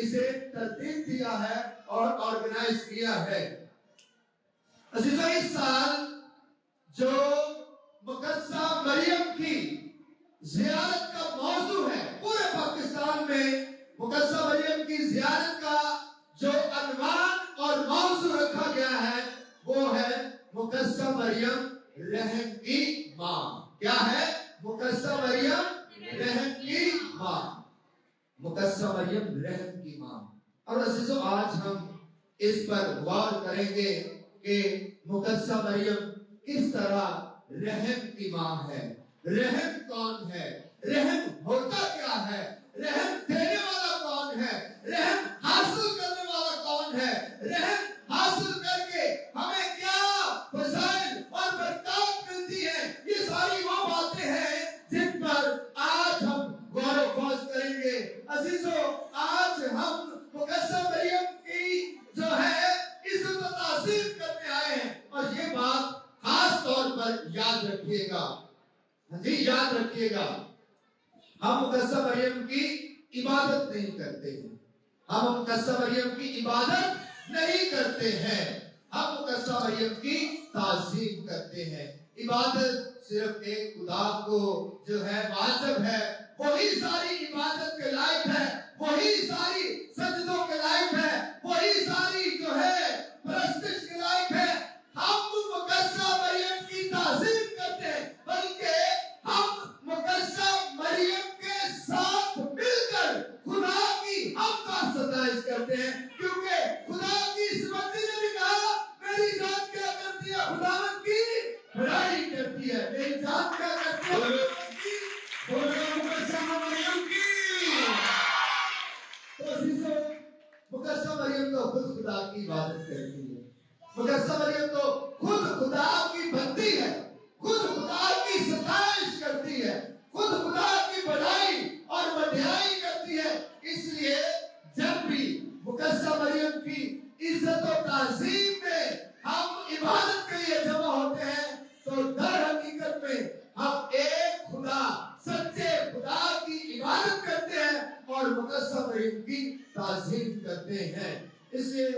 اسے ترتیب دیا ہے اور آرگنائز کیا ہے۔ عزیزو، اس سال جو مقدسہ مریم کی زیارت کا موضوع ہے، پورے پاکستان میں مقدسہ مریم کی زیارت کا جو عنوان اور موضوع رکھا گیا ہے وہ ہے مقدسہ مریم رحم کی ماں۔ کیا ہے؟ مقدسہ مریم رحم کی ماں۔ مقدسہ مریم رحم کی ماں۔ اور عزیزو، آج ہم اس پر غور کریں گے کہ مقدسہ مریم کس طرح رحم کی ماں ہے۔ رحم کون ہے؟ رحم ہوتا کیا ہے؟ رحم دینے والا کون ہے؟ رحم حاصل کرنے والا کون ہے؟ رحم حاصل کر کے ہمیں کیا فضائل اور برکات ملتی ہے؟ یہ ساری وہ باتیں ہیں جن پر آج ہم غور و خوض کریں گے۔ عزیزو، آج ہم مقدسہ مریم کی جو ہے عزت و تعظیم کرنے آئے ہیں، اور یہ بات خاص طور پر یاد رکھیے گا۔ جی یاد رکھیے گا، ہم مقدسہ مریم کی عبادت نہیں کرتے ہیں، ہم مقدسہ مریم کی عبادت نہیں کرتے ہیں، ہم مقدسہ مریم کی تعظیم کرتے ہیں۔ عبادت صرف ایک خدا کو جو ہے واجب ہے، وہی ساری عبادت کے لائق ہے، وہی ساری سجدوں کے لائق ہے، وہی ساری جو ہے پرستش کے لائق ہے۔ ہم مقدسہ مریم کی تعظیم کرتے ہیں، بلکہ ہم مقدسہ مریم کے ساتھ مل کر خدا کی حمد و ستائش کرتے ہیں، کیونکہ خدا کی اس بندی نے بھی کہا میری جان کیا کرتی ہے؟ خداوند کی بڑائی کرتی ہے۔ میری جان کیا کرتی ہے؟ مقدسہ مریم کی۔ تو عزیزو، مقدسہ مریم تو خود خدا کی عبادت کرتی ہے، مقدسہ مریم تو خود خدا کی بندی ہے، خود خدا کی ستائش کرتی ہے، خود خدا کی بڑائی اور وڈیائی کرتی ہے۔ اس لیے جب بھی مقدسہ مریم کی عزت و تعظیم میں ہم عبادت کے لیے جمع ہوتے ہیں تو در حقیقت میں ہم ایک خدا، سچے خدا کی عبادت کرتے ہیں اور مقدسہ مریم کی تعظیم کرتے ہیں۔ اس لیے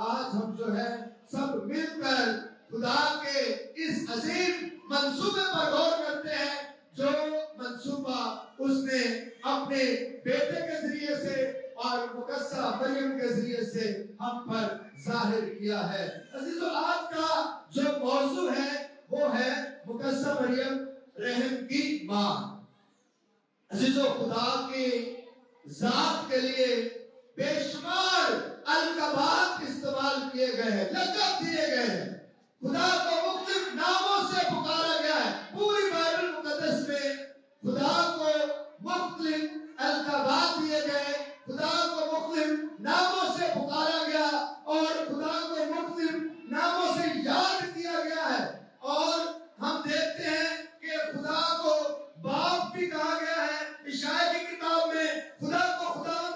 آج ہم جو ہے سب مل کر خدا کے اس عظیم منصوبے پر غور کرتے ہیں، جو منصوبہ اس نے اپنے بیٹے کے ذریعے سے اور مقدسہ مریم کے ذریعے سے ہم پر ظاہر کیا ہے۔ عزیزو، آج کا جو موضوع ہے وہ ہے مقدسہ مریم رحم کی ماں۔ عزیزو، خدا کے ذات کے لیے بے شمار القابات استعمال کیے گئے ہیں، لقب دیے گئے ہیں، خدا کو مختلف ناموں سے پکارا گیا ہے۔ پوری بائبل مقدس میں خدا کو مختلف القابات دیے گئے، خدا کو مختلف ناموں سے پکارا گیا اور خدا کو مختلف ناموں سے یاد کیا گیا ہے۔ اور ہم دیکھتے ہیں کہ خدا کو باپ بھی کہا گیا ہے، اشعیا کی کتاب میں خدا کو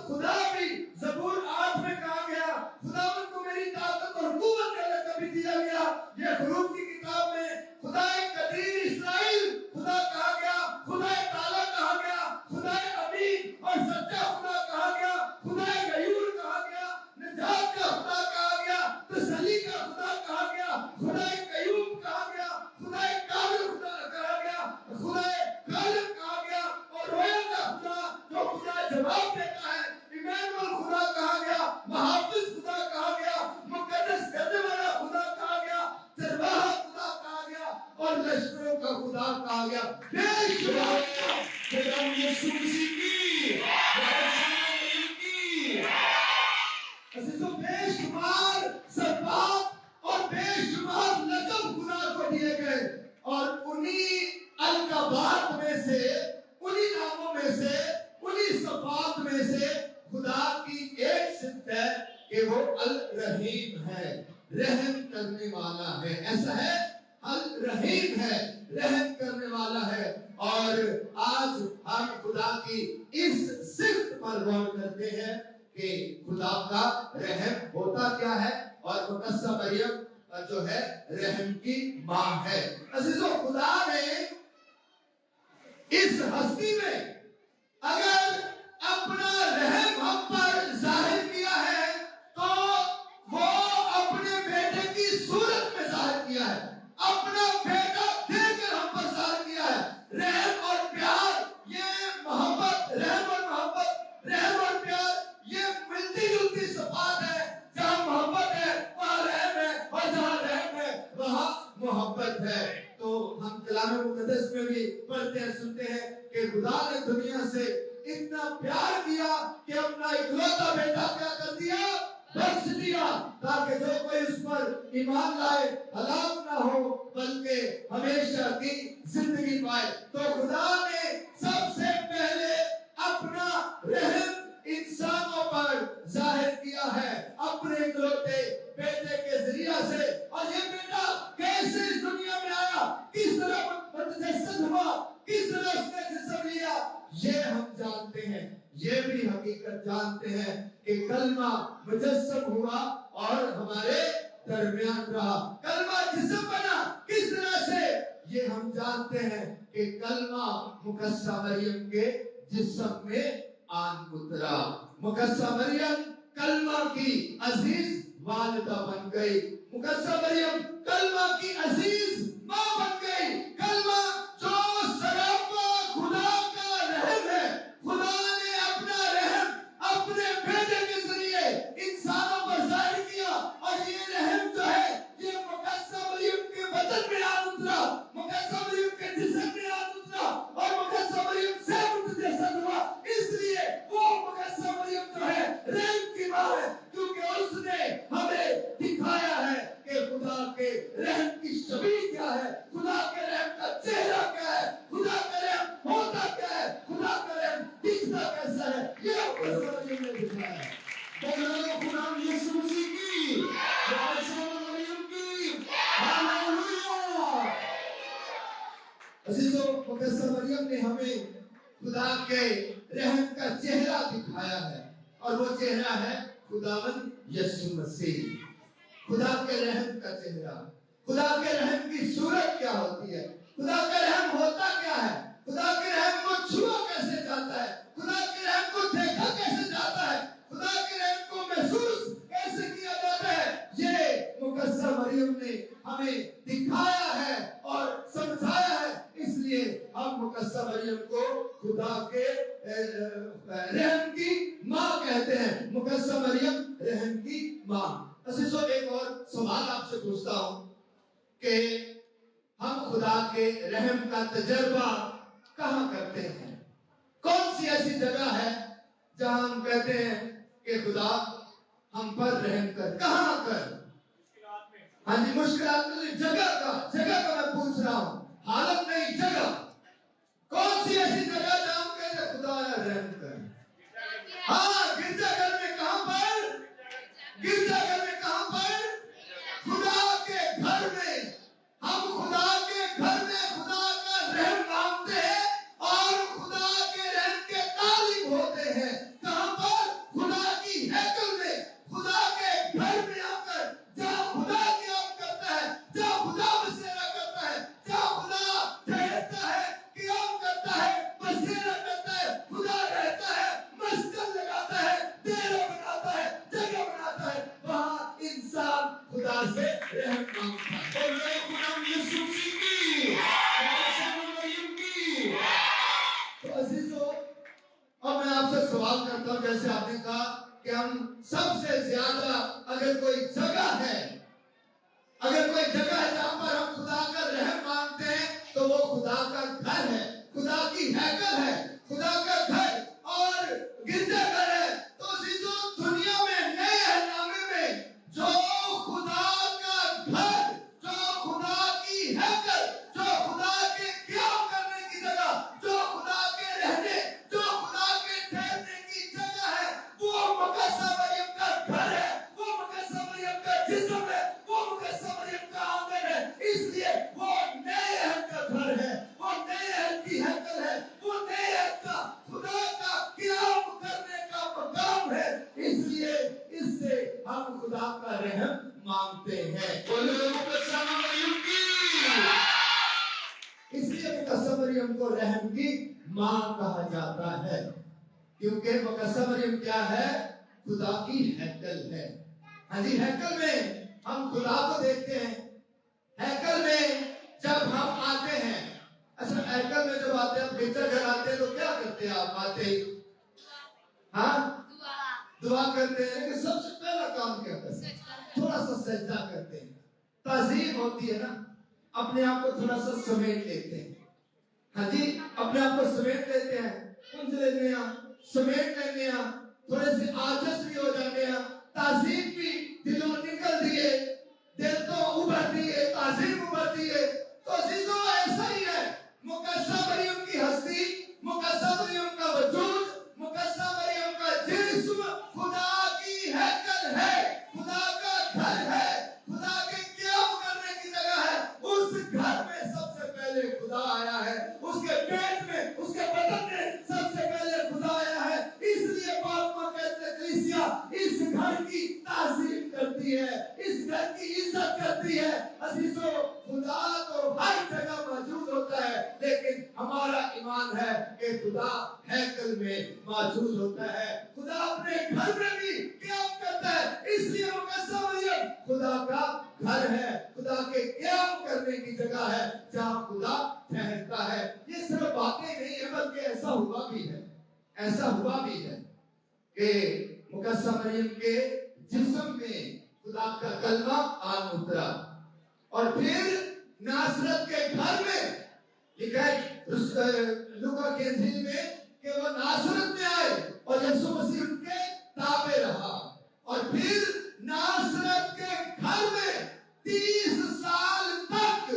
خدا بھی زبور 8 میں کہا گیا، خداوند کو میری طاقت اور قوت کا لقب بھی دیا گیا۔ یہ خروج کی کتاب میں خدا قدیر اسرائیل خدا کہا گیا، خدا تعالیٰ کہا گیا، خدا امین اور سچا خدا کہا گیا، خدا غیور کہا گیا، نجات کا خدا کہا گیا، تسلی کا خدا کہا گیا، خدا قیوم کہا گیا، خدا قابل خدا کہا گیا، خدا غالب کہا گیا، اور رویا کا خدا جو خدا جواب دیتا ہے، ایمانویل خدا کہا گیا، محافظ خدا کہا گیا، مقدس کرنے والا خدا کہا گیا، چرواہا خدا کہا گیا، اور لشکروں کا خدا کہا گیا۔ بے شمار خدا یسوع مسیح کی، عزیزو، بے شمار صفات اور بے شمار لقب خدا کو دیے گئے، اور انہی القابات میں سے، انہی ناموں میں سے، انہی صفات میں سے خدا کی ایک صفت ہے کہ وہ الرحیم ہے، رحم کرنے والا ہے۔ ایسا ہے، الرحیم ہے، رحم کرنے والا ہے۔ اور آج ہم خدا کی اس صفت پر غور کرتے ہیں کہ خدا کا رحم ہوتا کیا ہے، اور مقدسہ مریم جو ہے رحم کی ماں ہے۔ عزیزو، خدا نے اس ہستی میں اگر اپنا رحم ہم پر ظاہر نے دنیا سے اتنا پیار کیا کہ اپنا اکلوتا بیٹا کیا کر دیا؟ بخش دیا، تاکہ جو کوئی اس پر ایمان لائے ہلاک نہ ہو بلکہ ہمیشہ کی زندگی پائے۔ تو خدا نے سب سے پہلے اپنا رحم انسانوں پر ظاہر کیا ہے اپنے اکلوتے بیٹے کے ذریعہ سے۔ اور یہ بیٹا کیسے اس دنیا میں آیا، کس طرح متجسد ہوا، کس طرح اس نے جسم لیا، یہ ہم جانتے ہیں۔ یہ بھی حقیقت جانتے ہیں کہ کلمہ مجسم ہوا اور ہمارے درمیان رہا۔ کلمہ جسم بنا کس طرح سے، یہ ہم جانتے ہیں کہ کلمہ مقدسہ مریم کے جسم میں آن اترا۔ مقدسہ مریم کلمہ کی عزیز والدہ بن گئی، مقدسہ مریم کلمہ کی عزیز ماں بن گئی۔ کلمہ جو سراپا خدا کا رحم ہے، خدا نے اپنا رحم اپنے بیٹے کے ذریعے انسانوں پر ظاہر کیا، اور یہ رحم جو ہے یہ مقدسہ مریم کے بدن میں آن اترا، مقدسہ مریم کے جسم میں آن اترا، اور مقدسہ مریم سے متجسد ہوا۔ اس لیے وہ مقدسہ مریم جو ہے رحم کی ماں ہے، کیونکہ اس نے ہمیں دکھایا ہے کہ خدا کے رحم کی شبیہ کیا ہے، خدا کے رحم کا چہرہ کیا ہے، خدا کا رحم ہوتا کیا ہے، خدا کا رحم دکھتا کیسا ہے، یہ مقدسہ مریم نے دکھایا ہے۔ بولو خدا یسوع مسیح کی، مقدسہ مریم کی، ہاللویا۔ عزیزو، مقدسہ مریم نے ہمیں خدا کے رحم کا چہرہ دکھایا ہے، اور وہ چہرہ ہے خداوند یسوع مسیح۔ خدا کے رحم کا چہرہ، خدا کے رحم کی صورت کیا ہوتی ہے، خدا کا رحم ہوتا کیا ہے، خدا کے رحم کو چھوا کیسے جاتا ہے، خدا کے رحم کو دیکھا کیسے جاتا ہے، خدا کے رحم کو محسوس کیسے کیا جاتا ہے، یہ مقدسہ مریم نے ہمیں دکھایا ہے اور سمجھایا ہے۔ اس لیے ہم مقدسہ مریم کو خدا کے رحم کی ماں کہتے ہیں، مقدسہ مریم رحم کی ماں۔ عزیزو، ایک اور سوال آپ سے پوچھتا ہوں کہ ہم خدا کے رحم کا تجربہ کہاں کرتے ہیں؟ کون سی ایسی جگہ ہے جہاں ہم کہتے ہیں کہ خدا ہم پر رحم کر؟ کہاں کر؟ ہاں جی، مشکلات میں جگہ کا میں پوچھ رہا ہوں، حالت نہیں، جگہ۔ کون سی ایسی جگہ جہاں ہم کہتے ہیں خدا رحم کر؟ ہاں، گرجا گھر میں۔ کہاں پر؟ گرجا گھر میں۔ کہاں پر؟ خدا کے گھر میں۔ ہم خدا کے گھر میں خدا کا رحم مانگتے ہیں اور خدا کے رحم کے طالب ہوتے ہیں۔ کہاں پر؟ خدا کی ہیکل میں، خدا کے گھر میں آ کر، جہاں خدا قیام کرتا ہے، جہاں خدا بسیرا کرتا ہے، جہاں خدا ٹھہرتا ہے، قیام کرتا ہے، بسیرا کرتا ہے، خدا رہتا ہے، مسکن لگاتا ہے، ڈیرا بناتا ہے، جگہ بناتا ہے، وہاں انسان خدا سے رحم مانگتا ہے۔ بولو خدا یسوع مسیح کی، مقدسہ مریم کی۔ تو عزیزو، اب میں آپ سے سوال کرتا ہوں، جیسے آپ نے کہا کہ ہم سب سے زیادہ اگر کوئی جگہ ہے جہاں پر ہم خدا کا رحم مانگتے ہیں تو وہ خدا کا گھر ہے، خدا کی ہیکل ہے، خدا کا گھر اور گرجا گھر ہے۔ تو عزیزو، دنیا میں نئے اہلنامے میں جو خدا کا گھر، جو خدا کی ہیکل، جو خدا کے قیام کرنے کی جگہ، جو خدا کے رہنے، جو خدا کے ٹھہرنے کی جگہ ہے، وہ مقدسہ مریم کا گھر ہے، وہ مقدسہ مریم کا جسم ہے، وہ مقدسہ مریم کا آنگن ہے۔ اس لیے وہ نئے اہل کا گھر ہے، وہ نئے اہل کی ہیکل ہے، وہ نئے اہل کا خدا کا قیام کرنے کا مقام ہے۔ اس لیے اس سے ہم خدا کا رحم مانگتے ہیں۔ بولو مقدسہ مریم کی۔ اس لیے مقدسہ مریم کو رحم کی ماں کہا جاتا ہے، کیونکہ مقدسہ مریم کیا ہے؟ خدا کی ہیکل ہے۔ ہاں جی، ہیکل میں ہم خدا کو دیکھتے ہیں۔ ہیکل میں جب ہم آتے ہیں، اچھا ہیکل میں جب آتے ہیں، گرجا گھر آتے ہیں تو کیا کرتے ہیں آپ آتے ہی؟ ہاں، دعا کرتے ہیں، لیکن سب سے پہلا کام کیا کرتے ہیں؟ تھوڑا سا سجدہ کرتے ہیں۔ تعظیم ہوتی ہے نا، اپنے آپ کو تھوڑا سا سمیٹ لیتے ہیں۔ ہاں جی اپنے آپ کو سمیٹ لیتے ہیں پنج لینے ہیں سمیٹ لینے ہیں تھوڑے سے عاجز بھی ہو جاتے ہیں تعظیم بھی دلوں نکل دیے دل تو ابھر دیے تعظیم ابھر دیے تو عزیزوں ایسا ہی ہے مقدسہ مریم کی ہستی مقدسہ مریم کا وجود مقدسہ مریم کا جسم خدا کی ہیکل ہے خدا کا گھر ہے خدا کے قیام کرنے کی جگہ ہے اس گھر میں سب سے پہلے خدا آیا ہے اس کے پیٹ میں اس کے بدن میں سب سے پہلے خدا آیا ہے اس لیے پاک کہتے ہیں کلیسیا اس گھر کی تعظیم کرتی ہے اس گھر کی عزت کرتی ہے عزیزو خدا تو ہر جگہ موجود ہوتا ہے لیکن ہمارا ایمان ہے کہ خدا ہیکل میں موجود ہوتا ہے خدا اپنے گھر میں بھی قیام کرتا ہے اس لیے مقدسہ مریم خدا کا گھر ہے خدا کے قیام کرنے کی جگہ ہے جہاں خدا ٹھہرتا ہے یہ صرف باتیں نہیں ہے بلکہ ایسا ہوا بھی ہے کہ مقدسہ مریم کے جسم میں خدا کا کلمہ آن اترا اور پھر ناصرت کے گھر میں لکھا ہے لوکا کی انجیل میں کہ وہ ناصرت میں آئے اور یسوع مسیح ان کے تابع رہا اور پھر ناصرت کے گھر میں 30 سال تک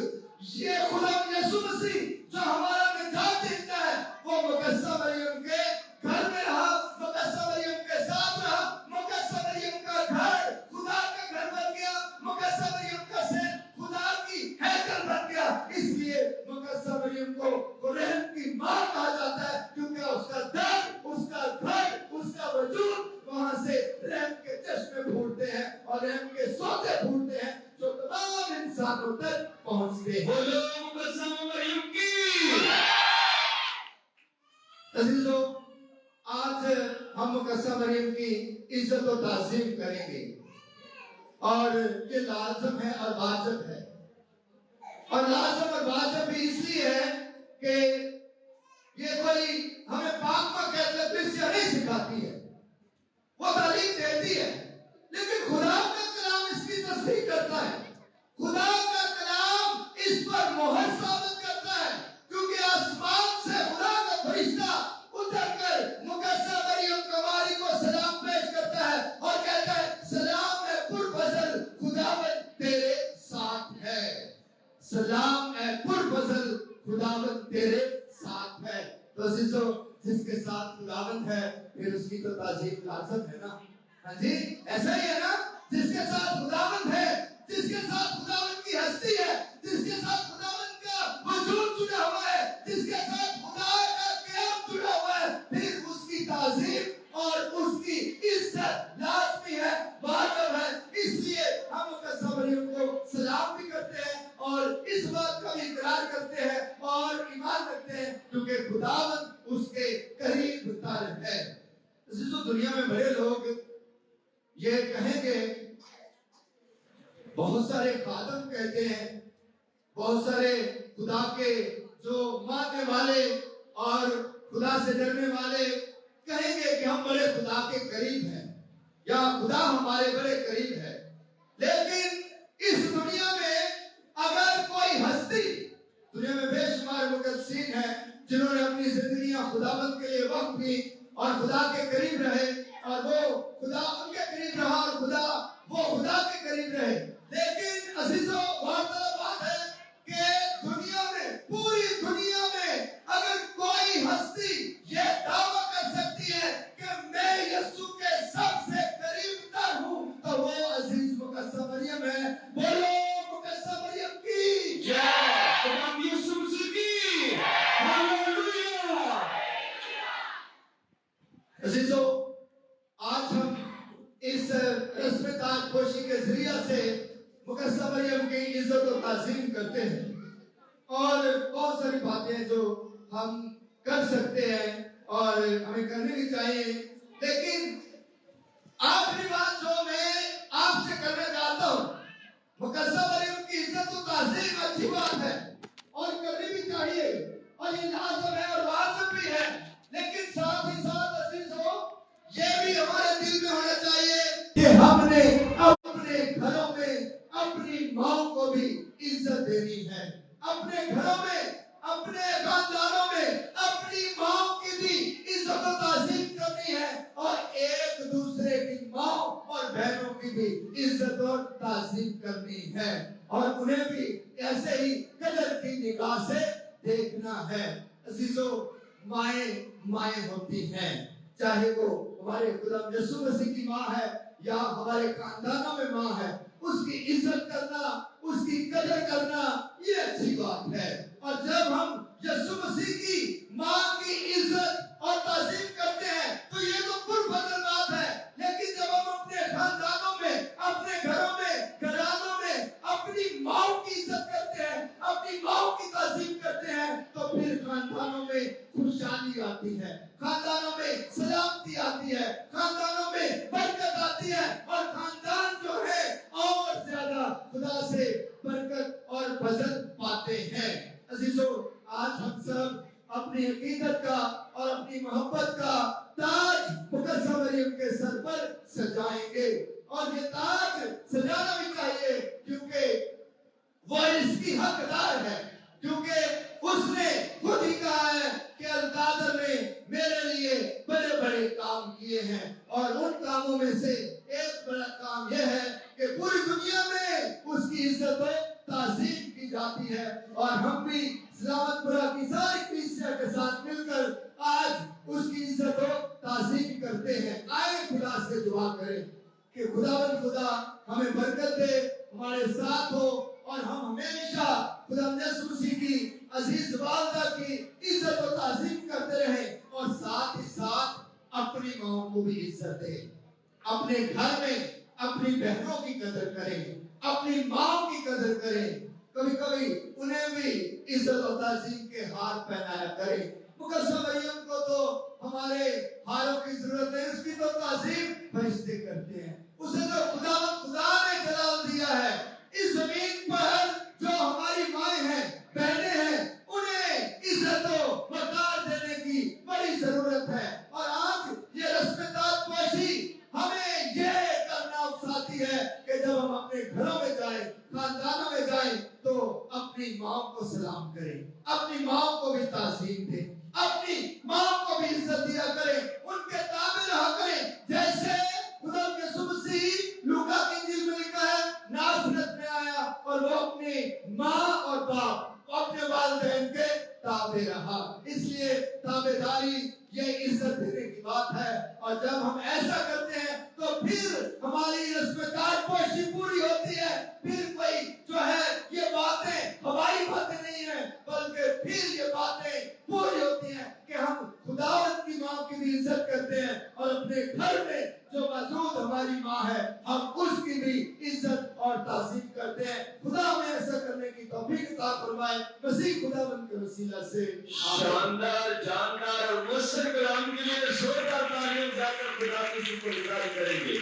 یہ خدا یسوع مسیح جو ہمارا نجات دیتا ہے وہ مقدسہ مریم کے گھر میں رہا مقدسہ مریم کے ساتھ رہا مقدسہ مریم کا گھر خدا کا گھر بن گیا مقدسہ مریم کا سین خدا کی ہیکل بن گیا اس لیے مقدسہ مریم کو رحم کی ماں کہا جاتا ہے کیونکہ اس کا در اس کا گھر اس کا وجود وہاں سے رحم کے چشمے پھوٹتے ہیں اور رحم کے سوتے پھوٹتے ہیں جو تمام انسانوں تک پہنچتے ہیں بولو مقدسہ مریم کی عزیزو آج ہم مقدسہ مریم کی عزت و تعظیم کریں گے اور یہ لازم ہے اور واجب ہے اور لازم اور واجب بھی اس لیے ہے کہ یہ کوئی ہمیں پاک میں کہتے کلیسیا نہیں سکھاتی ہے وہ تعلیم دیتی ہے لیکن خدا کا کلام اس کی تصدیق کرتا ہے خدا کا کلام اس پر مہر ثابت کرتا ہے کیونکہ آسمان سے خدا کا فرشتہ اتر کر مقدسہ مریم کماری کو سلام پیش کرتا ہے اور کہتا ہے سلام اے پرفضل خداوند تیرے ساتھ ہے سلام اے پرفضل خداوند تیرے ساتھ ہے تو عزیزو جس کے ساتھ خداوند ہے پھر اس کی تو تعظیم لازم ہے نا ہاں جی ایسا ہی ہے نا جس کے ساتھ خداوند ہے جس کے ساتھ خداوند کی ہستی ہے جس کے ساتھ خداوند کا وجود جڑا ہوا ہے جس کے ساتھ خدا کا قیام جڑا ہوا ہے پھر اس کی تعظیم اور اس کی عزت لازمی ہے واجب ہے اس لیے ہم مقدسہ مریم کو سلام بھی کرتے ہیں اور اس بات کا بھی اقرار کرتے ہیں اور ایمان رکھتے ہیں کیونکہ خداوند اس کے قریب تر ہے عزیزو دنیا میں بڑے لوگ یہ کہیں گے بہت سارے خادم کہتے ہیں بہت سارے خدا کے جو ماننے والے اور خدا سے ڈرنے والے کہیں گے کہ ہم بڑے خدا کے قریب ہیں یا خدا ہمارے بڑے قریب ہے لیکن اس دنیا میں اگر کوئی ہستی دنیا میں بے شمار مقدسین ہیں جنہوں نے اپنی زندگیاں خداوند کے لیے وقف کی اور خدا کے قریب رہے اور وہ خدا ان کے قریب رہا اور وہ خدا کے قریب رہے لیکن عزیزو بات ہے کہ دنیا میں پوری دنیا میں اگر کوئی ہستی یہ دعویٰ کر سکتی ہے کہ میں یسوع کے سب سے قریب تر ہوں تو وہ عزیز مقدسہ مریم ہے بولو مقدسہ مریم کی جے خدا یسوع مسیح کی ہاللویا عزیزو آج ہم اس رسم تاج پوشی کے ذریعہ سے مقدسہ مریم کی عزت و تعظیم کرتے ہیں اور بہت ساری باتیں جو ہم کر سکتے ہیں اور ہمیں کرنی بھی چاہیے لیکن آخری بات جو میں آپ سے کرنا چاہتا ہوں مقدسہ مریم کی عزت و تعظیم اچھی بات ہے اور کرنی بھی چاہیے اور یہ لازم ہے اور واجب بھی ہے لیکن ساتھ ہی ساتھ عزیز ہو یہ بھی ہمارے دل میں ہونا چاہیے کہ ہم نے اپنے گھروں میں اپنی ماں کو بھی عزت دینی ہے اپنے گھروں میں اپنے خاندانوں دوسرے کی ماں اور بہنوں کی بھی عزت اور تعظیم کرنی ہے اور انہیں بھی ایسے ہی قدر کی نگاہ سے دیکھنا ہے۔ عزیزو، مائیں ہوتی ہیں، چاہے وہ ہمارے خدا یسوع مسیح کی ماں ہے یا ہمارے خاندانوں میں ماں ہے، اس کی عزت کرنا، اس کی قدر کرنا یہ اچھی بات ہے۔ اور جب ہم یسوع مسیح کی ماں کی عزت اور تعظیم کرتے ہیں تو یہ تو پرفضل بات ہے، لیکن جب ہم اپنے خاندانوں میں، اپنے گھروں میں، گھرانوں میں اپنی ماں کی عزت کرتے ہیں، اپنی ماں کی تعظیم کرتے ہیں تو پھر خاندانوں میں خوشحالی آتی ہے، خاندانوں میں سلامتی آتی ہے، خاندانوں میں برکت آتی ہے اور خاندان جو ہے اور زیادہ خدا سے برکت اور فضل پاتے ہیں۔ عزیزو، آج ہم سب اپنی عقیدت کا اور اپنی محبت کا تاج مقدسہ مریم کے سر پر سجائیں گے، اور یہ تاج سجانا بھی چاہیے کیونکہ وہ اس کی حقدار ہے، کیونکہ اس نے خود ہی کہا ہے کہ القادر نے میرے لیے بڑے بڑے کام کیے ہیں، اور ان کاموں میں سے ایک بڑا کام یہ ہے کہ پوری دنیا میں اس کی عزت و تعظیم کی جاتی ہے، اور ہم بھی سلامت پورہ کی ساری کلیسیا کے ساتھ مل کر آج اس کی عزت و تعظیم کرتے ہیں۔ آئے خدا سے دعا کریں کہ خدا ہمیں برکت دے، ہمارے ساتھ ہو، اور ہم ہمیشہ خدا یسوع مسیح کی عزیز والدہ کی عزت و تعظیم کرتے رہیں، اور ساتھ ہی ساتھ اپنی ماں کو بھی عزت دیں، اپنے گھر میں اپنی بہنوں کی قدر کریں، اپنی ماں کی قدر کریں، کبھی کبھی انہیں بھی عزت و تعظیم کے ہاتھ پہنایا کریں۔ مقدسہ مریم کو تو ہمارے ہاروں کی ضرورت ہے، اس کی تو تعظیم فرشتے کرتے ہیں، اسے تو خدا نے جلال دیا ہے۔ اس زمین پر جو ہماری مائیں ہیں، بہنیں ہیں، انہیں عزت و وقار دینے کی بڑی ضرورت ہے، اور آج یہ رسم تاج پوشی ہمیں یہ کرنا اکساتی ہے کہ جب ہم اپنے گھروں میں جائیں، خاندانوں میں جائیں تو اپنی ماں کو سلام کریں، اپنی ماں کو بھی تعظیم دیں، اپنی ماں کو بھی عزت دیا کریں، ان کے تابع رہا کریں، جیسے خدا یسوع مسیح لوکا کی انجیل میں لکھا ہے نازرت میں آیا اور وہ اپنی ماں اور باپ، اپنے والدین کے تابع رہا۔ اس لیے تابع داری یہ عزت دینے کی بات ہے، اور جب ہم ایسا کرتے ہیں تو پھر ہماری رسم تاج پوشی پوری ہوتی ہے، پھر کوئی جو ہے یہ باتیں ہماری باتیں نہیں ہیں، بلکہ پھر یہ باتیں پوری ہوتی ہیں کہ ہم خداوند کی ماں کی بھی عزت کرتے ہیں، اور اپنے گھر میں جو موجود ہماری ماں ہے ہم اس کی بھی عزت اور تعظیم کرتے ہیں۔ خدا ہمیں ایسا کرنے کی توفیق عطا فرمائے، مسیح خداوند کے وسیلہ سے شاندار، جاندار اور مؤثر کلام کے لیے زوردار تالیاں بجا کر خدا کی شکر گزاری کریں گے۔